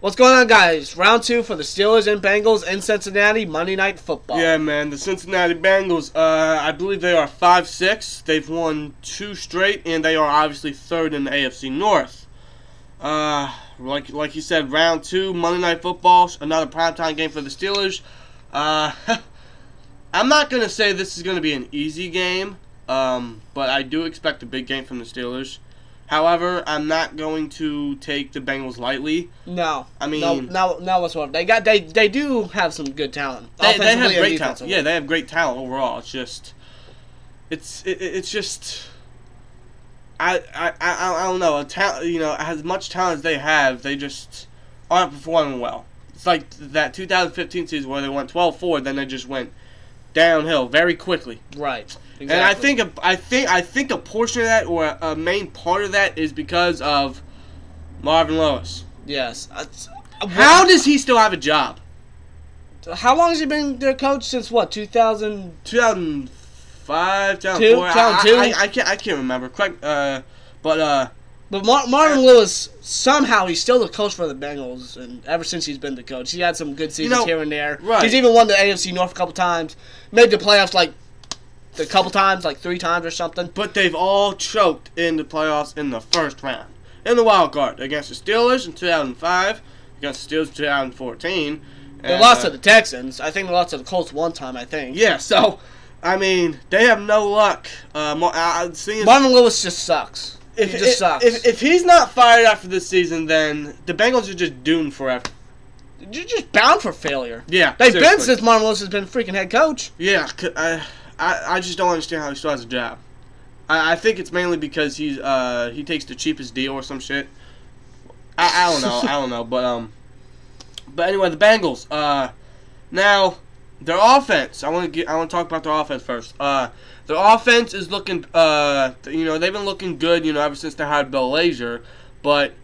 What's going on, guys? Round 2 for the Steelers and Bengals in Cincinnati, Monday Night Football. Yeah, man, the Cincinnati Bengals, I believe they are 5-6. They've won 2 straight, and they are obviously 3rd in the AFC North. Like you said, round 2, Monday Night Football, another primetime game for the Steelers. I'm not going to say this is going to be an easy game, but I do expect a big game from the Steelers. However, I'm not going to take the Bengals lightly. No. I mean, no whatsoever. They do have some good talent. They have great talent. Yeah, they have great talent overall. It's just I don't know. As much talent as they have, they just aren't performing well. It's like that 2015 season where they went 12-4, then they just went downhill very quickly. Right. Exactly. And I think a portion of that, or a main part of that, is because of Marvin Lewis. Yes. How does he still have a job? How long has he been their coach? Since what? 2005, 2004. 2002. I can't remember. Correct. But Marvin Lewis, somehow he's still the coach for the Bengals, and ever since he's been the coach, he had some good seasons here and there. Right. He's even won the AFC North a couple times, made the playoffs like a couple times, like 3 times or something. But they've all choked in the playoffs in the first round, in the wild card, against the Steelers in 2005, against the Steelers in 2014. They lost to the Texans. I think they lost to the Colts one time, I think. Yeah, so, I mean, they have no luck. Marvin Lewis just sucks. He just sucks. If he's not fired after this season, then the Bengals are just doomed forever. You're just bound for failure. Yeah, they've been since Marvin Lewis has been freaking head coch. Yeah, I just don't understand how he still has a job. I think it's mainly because he takes the cheapest deal or some shit. I don't know. But anyway, the Bengals. Now their offense. I want to talk about their offense first. Their offense is looking. They've been looking good. Ever since they hired Bill Lazor, but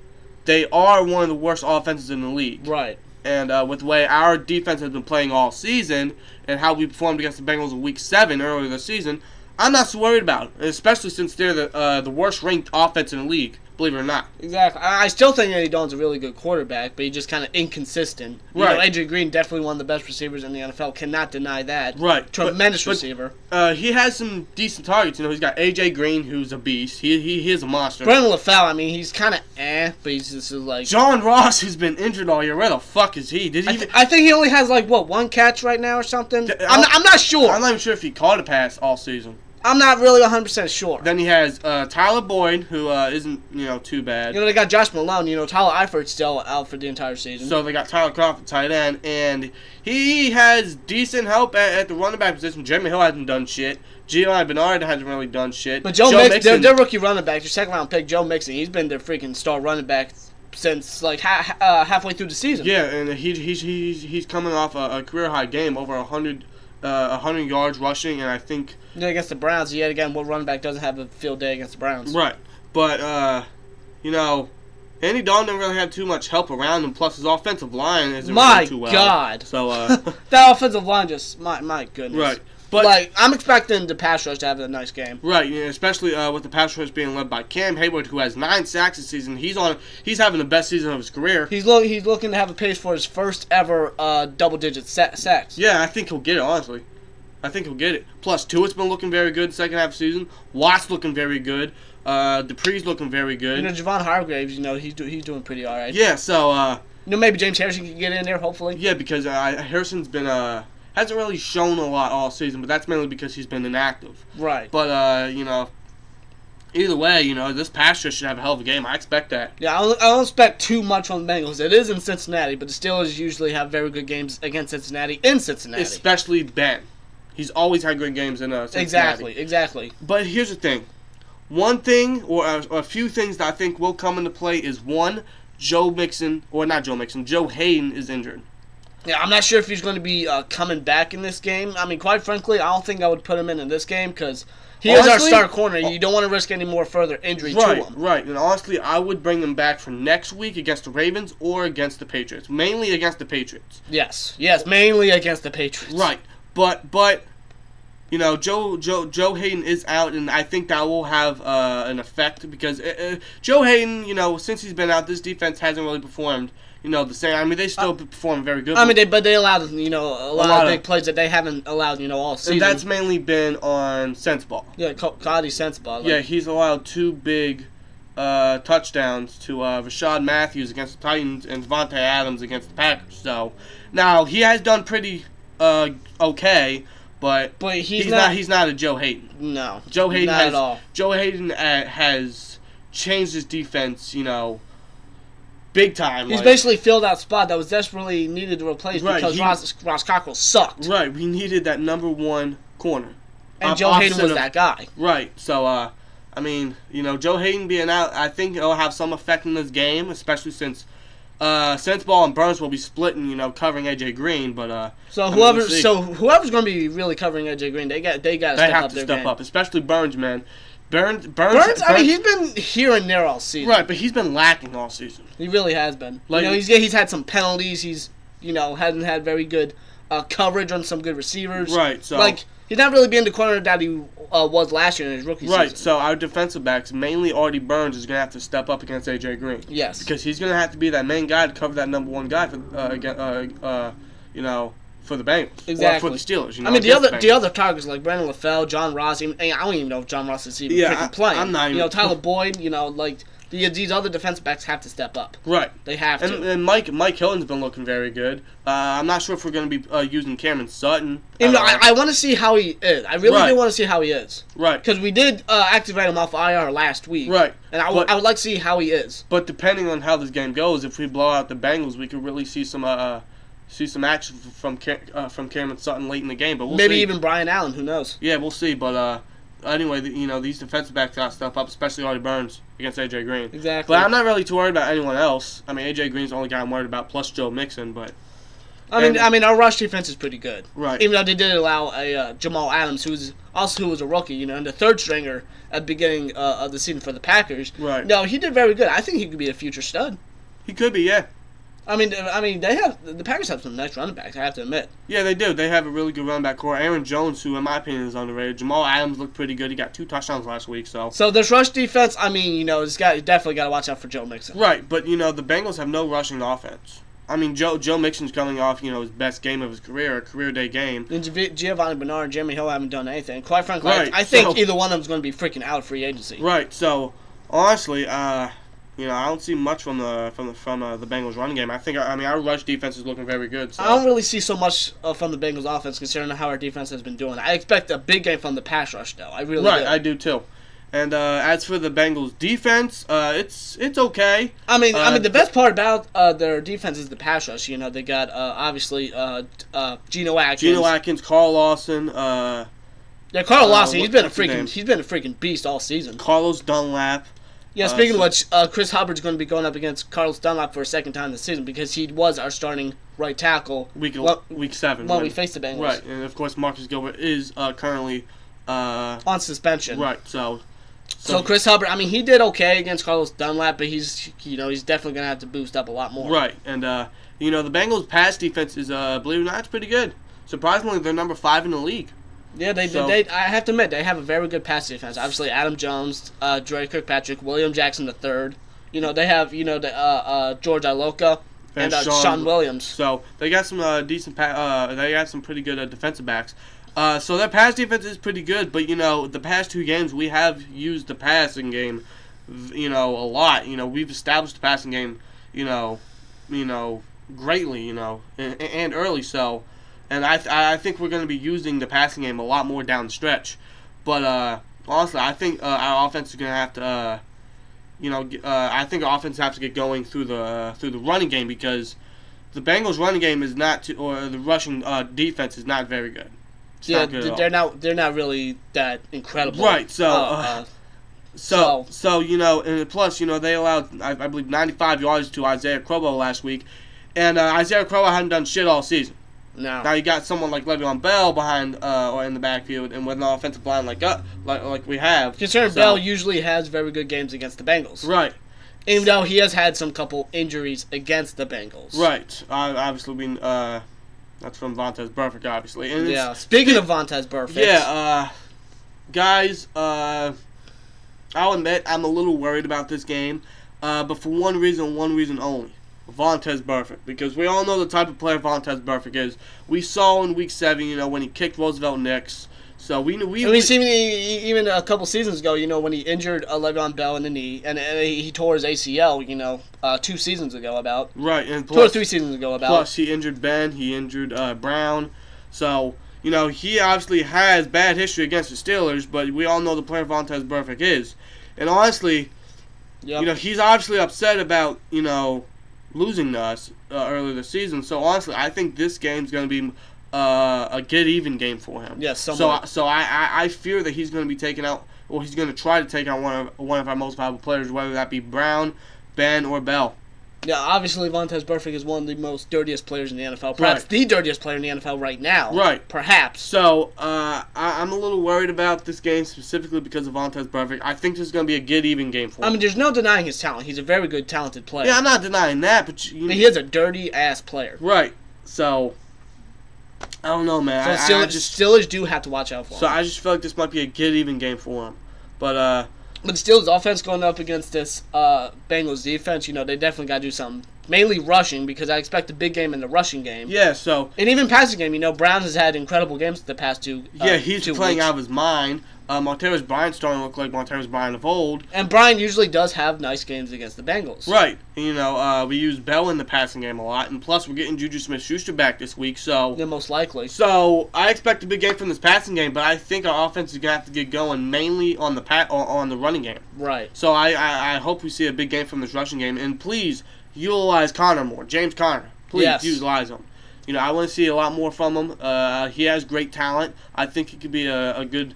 they are one of the worst offenses in the league. Right. And with the way our defense has been playing all season and how we performed against the Bengals in Week 7 earlier this season, I'm not so worried about it, especially since they're the worst-ranked offense in the league, believe it or not. Exactly. I still think Andy Dalton's a really good quarterback, but he's just kind of inconsistent. Right. Adrian Green, definitely one of the best receivers in the NFL. Cannot deny that. Right. Tremendous receiver. He has some decent targets. He's got A.J. Green, who's a beast. He is a monster. Brendan LaFell, I mean, he's kind of but he's just like... John Ross, who's been injured all year. Where the fuck is he? I think he only has, like, what, 1 catch right now or something? I'm not sure. I'm not even sure if he caught a pass all season. I'm not really 100% sure. Then he has Tyler Boyd, who isn't too bad. They got Josh Malone. Tyler Eifert's still out for the entire season. So they got Tyler Crawford, tight end, and he has decent help at the running back position. Jeremy Hill hasn't done shit. Giovanni Bernard hasn't really done shit. But Joe Mixon, their rookie running back, your second-round pick, Joe Mixon, he's been their freaking star running back since like halfway through the season. Yeah, and he's coming off a career-high game, over 100 yards rushing, and I think... Yeah, against the Browns, yet again, what running back doesn't have a field day against the Browns? Right. But, Andy Dalton didn't really have too much help around him, plus his offensive line isn't really too well. My God. So, that offensive line just, my goodness. Right. But, I'm expecting the pass rush to have a nice game. Right, especially with the pass rush being led by Cam Hayward, who has 9 sacks this season. He's having the best season of his career. He's looking to have a pace for his first ever double-digit sacks. Yeah, I think he'll get it, honestly. I think he'll get it. Plus, Tuitt's been looking very good second half of the season. Watt's looking very good. Dupree's looking very good. Javon Hargraves, he's doing pretty all right. Yeah, so... maybe James Harrison can get in there, hopefully. Yeah, because Harrison's been... hasn't really shown a lot all season, but that's mainly because he's been inactive. Right. But, either way, this pass rush should have a hell of a game. I expect that. Yeah, I don't expect too much from the Bengals. It is in Cincinnati, but the Steelers usually have very good games against Cincinnati in Cincinnati. Especially Ben. He's always had good games in Cincinnati. Exactly. But here's the thing. One thing, or a few things that I think will come into play is, one, Joe Hayden is injured. Yeah, I'm not sure if he's going to be coming back in this game. I mean, quite frankly, I don't think I would put him in this game because he is our star corner. You don't want to risk any more further injury to him. Right. And honestly, I would bring him back for next week against the Ravens or against the Patriots. Mainly against the Patriots. Yes, mainly against the Patriots. Right. But Joe Hayden is out, and I think that will have an effect because Joe Hayden, since he's been out, this defense hasn't really performed the same. I mean, they still perform very good. I mean, but they allowed a lot of big plays that they haven't allowed all season. And that's mainly been on sense ball. Yeah, Cody sense ball. Yeah, he's allowed 2 big touchdowns to Rashad Matthews against the Titans and Vontaze Adams against the Packers. So now he has done pretty okay. But he's not a Joe Hayden. No, Joe Hayden not at all. Joe Hayden has changed his defense, big time. He's basically filled that spot that was desperately needed to replace because Ross Cockrell sucked. Right, we needed that number 1 corner, and Joe Hayden was that guy. Right, so I mean, Joe Hayden being out, I think it'll have some effect in this game, especially since Sensabaugh and Burns will be splitting, covering AJ Green, but whoever's going to be really covering AJ Green, they got to step up, especially Burns, man. Burns. I mean, he's been here and there all season. Right, but he's been lacking all season. He really has been. He's had some penalties. He's hasn't had very good coverage on some good receivers. Right, so he's not really been the corner that he was last year in his rookie season. Right, so our defensive backs, mainly Artie Burns, is going to have to step up against AJ Green. Yes, because he's going to have to be that main guy to cover that number 1 guy for for the Bengals. Exactly. Or for the Steelers. I mean, the other targets like Brandon LaFell, John Ross. I don't even know if John Ross is even freaking playing. I'm not even. Tyler Boyd. These other defense backs have to step up. Right. They have to. And Mike Hilton's been looking very good. I'm not sure if we're going to be using Cameron Sutton. I want to see how he is. I really do want to see how he is. Right. Because we did activate him off IR last week. Right. And I would like to see how he is. But depending on how this game goes, if we blow out the Bengals, we could really see some action from Cameron Sutton late in the game. But maybe see. even Brian Allen. Who knows? Yeah, we'll see. But anyway, these defensive backs got to step up, especially Artie Burns against AJ Green. Exactly. But I'm not really too worried about anyone else. I mean, AJ Green's the only guy I'm worried about, plus Joe Mixon. But I mean, our rush defense is pretty good. Right. Even though they did allow a Jamal Adams, who was a rookie, and the third stringer at the beginning of the season for the Packers. Right. No, he did very good. I think he could be a future stud. He could be, yeah. I mean, the Packers have some nice running backs, I have to admit. Yeah, they do. They have a really good running back core. Aaron Jones, who in my opinion is underrated. Jamal Adams looked pretty good. He got 2 touchdowns last week. So this rush defense, I mean, you definitely got to watch out for Joe Mixon. Right, but the Bengals have no rushing offense. I mean, Joe Mixon's coming off his best game of his career, a career day game. And Giovanni Bernard and Jeremy Hill haven't done anything. Quite frankly, I think either one of them is going to be freaking out of free agency. Right. So honestly, I don't see much from the Bengals running game. Our rush defense is looking very good. So. I don't really see so much from the Bengals offense considering how our defense has been doing. I expect a big game from the pass rush, though. I really do. Right, I do too. And as for the Bengals defense, it's okay. I mean, the best part about their defense is the pass rush. They got obviously Geno Atkins, Carl Lawson. Carl Lawson. He's been a freaking beast all season. Carlos Dunlap. Yeah, speaking of which, Chris Hubbard's going to be going up against Carlos Dunlap for a second time this season because he was our starting right tackle week 7 when we faced the Bengals. Right, and of course Marcus Gilbert is currently on suspension. Right, so Chris Hubbard, I mean, he did okay against Carlos Dunlap, but he's definitely going to have to boost up a lot more. Right, and the Bengals pass defense is believe it or not, it's pretty good. Surprisingly, they're number 5 in the league. Yeah, I have to admit, they have a very good pass defense. Obviously, Adam Jones, Dre Kirkpatrick, William Jackson III. They have, George Iloka and Sean Williams. So, they got some decent, they got some pretty good defensive backs. So, their pass defense is pretty good, but, the past 2 games, we have used the passing game, a lot. We've established the passing game, greatly, and early, so... And I think we're going to be using the passing game a lot more down the stretch. But honestly, I think our offense is going to have to, I think our offense has to get going through the running game because the Bengals' running game is not, or the rushing defense is not very good. It's not good at all. They're not really that incredible. Right. So and plus they allowed I believe 95 yards to Isaiah Crowell last week, and Isaiah Crowell hadn't done shit all season. No. Now you got someone like Le'Veon Bell behind or in the backfield, and with an offensive line like we have. Considering Bell usually has very good games against the Bengals. Right. Even though he has had some couple injuries against the Bengals. Right. Obviously, that's from Vontaze Burfict, obviously. And speaking of Vontaze Burfict. Yeah, guys, I'll admit I'm a little worried about this game, but for one reason only. Vontaze Burfict, because we all know the type of player Vontaze Burfict is. We saw in Week 7, when he kicked Roosevelt Nix. So we knew even a couple seasons ago, when he injured Le'Veon Bell in the knee, and he tore his ACL, 2 seasons ago about. Right, and plus, 2 or 3 seasons ago about. Plus, he injured Ben, he injured Brown. So, he obviously has bad history against the Steelers, but we all know the player Vontaze Burfict is. And honestly, he's obviously upset about, losing to us earlier this season. So, honestly, I think this game's going to be a get-even game for him. Yes, so I fear that he's going to be taken out, or he's going to try to take out one of our most valuable players, whether that be Brown, Ben, or Bell. Yeah, obviously Vontaze Burfict is one of the most dirtiest players in the NFL. Perhaps the dirtiest player in the NFL right now. Right. Perhaps. So, I'm a little worried about this game specifically because of Vontaze Burfict. I think this is going to be a get-even game for him. I mean, there's no denying his talent. He's a very good, talented player. Yeah, I'm not denying that, but he is a dirty-ass player. Right. So, I don't know, man. So Steelers do have to watch out for him. So I just feel like this might be a get-even game for him. But the Steelers' offense going up against this Bengals defense, they definitely got to do something. Mainly rushing, because I expect a big game in the rushing game. Yeah, so... And even passing game, Brown has had incredible games the past 2 Yeah, he's 2 playing weeks. out of his mind. Montavious Bryant's starting to look like Montavious Bryant of old. And Bryant usually does have nice games against the Bengals. Right. We use Bell in the passing game a lot, and plus we're getting Juju Smith-Schuster back this week, so... Yeah, most likely. So, I expect a big game from this passing game, but I think our offense is going to have to get going mainly on the running game. Right. So, I hope we see a big game from this rushing game, and please, utilize Connor more. James Conner. Please, utilize him. I want to see a lot more from him. He has great talent. I think he could be a good...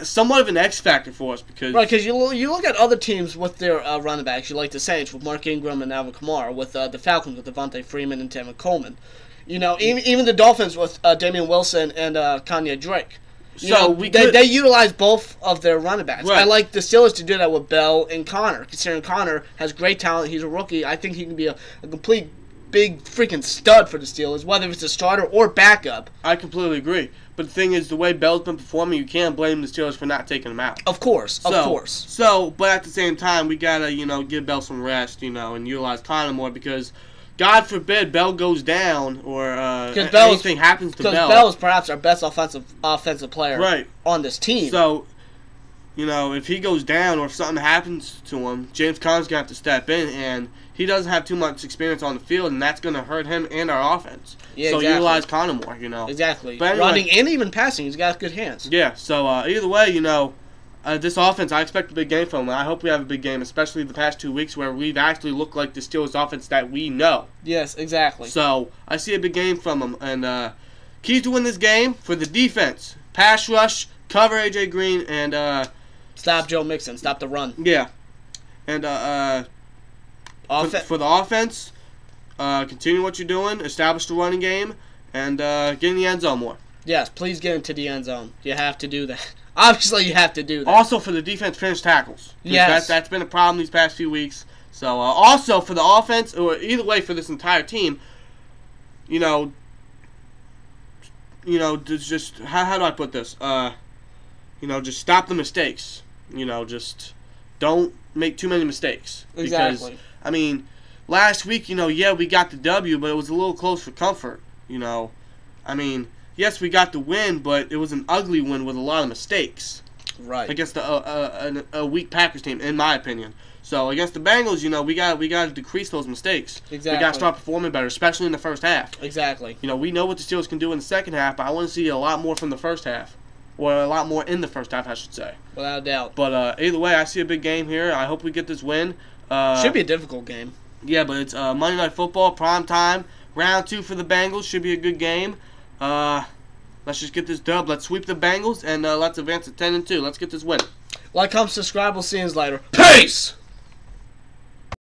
somewhat of an X factor for us because because you look at other teams with their running backs. You like the Saints with Mark Ingram and Alvin Kamara, with the Falcons with Devontae Freeman and Tevin Coleman. Even the Dolphins with Damian Wilson and Kanye Drake. They utilize both of their running backs. Right. I like the Steelers to do that with Bell and Connor. Considering Connor has great talent, he's a rookie. I think he can be a complete big freaking stud for the Steelers, whether it's a starter or backup. I completely agree. But the thing is, the way Bell's been performing, you can't blame the Steelers for not taking him out. Of course. So, but at the same time, we gotta, give Bell some rest, and utilize Connor more because, God forbid, Bell goes down or anything happens to Bell. Because Bell is perhaps our best offensive player on this team. So, if he goes down or if something happens to him, James Conner's gonna have to step in, and he doesn't have too much experience on the field, and that's gonna hurt him and our offense. Yeah, so exactly. utilize Connor more, Exactly. But anyway, running and even passing, he's got good hands. Yeah. So either way, this offense, I expect a big game from him. I hope we have a big game, especially the past 2 weeks where we've actually looked like the Steelers offense that we know. Yes, exactly. So I see a big game from him, and keys to win this game for the defense: pass rush, cover AJ Green, and stop Joe Mixon, stop the run. Yeah, and for the offense, continue what you're doing, establish the running game, and get in the end zone more. Yes, please get into the end zone. You have to do that. Obviously, you have to do that. Also, for the defense, finish tackles. Yes. That's been a problem these past few weeks. So, also for the offense, or either way for this entire team, just how do I put this? Just stop the mistakes. Just don't make too many mistakes. Exactly. Because, last week, we got the W, but it was a little close for comfort. Yes, we got the win, but it was an ugly win with a lot of mistakes. Right. Against a weak Packers team, in my opinion. So against the Bengals, we got to decrease those mistakes. Exactly. We got to start performing better, especially in the first half. Exactly. We know what the Steelers can do in the second half, but I want to see a lot more from the first half. Or a lot more in the first half, I should say. Without a doubt. But either way, I see a big game here. I hope we get this win. Should be a difficult game. Yeah, but it's Monday Night Football, prime time. Round 2 for the Bengals. Should be a good game. Let's just get this dub. Let's sweep the Bengals, and let's advance to 10-2. Let's get this win. Like, comment, subscribe. We'll see you later. Peace!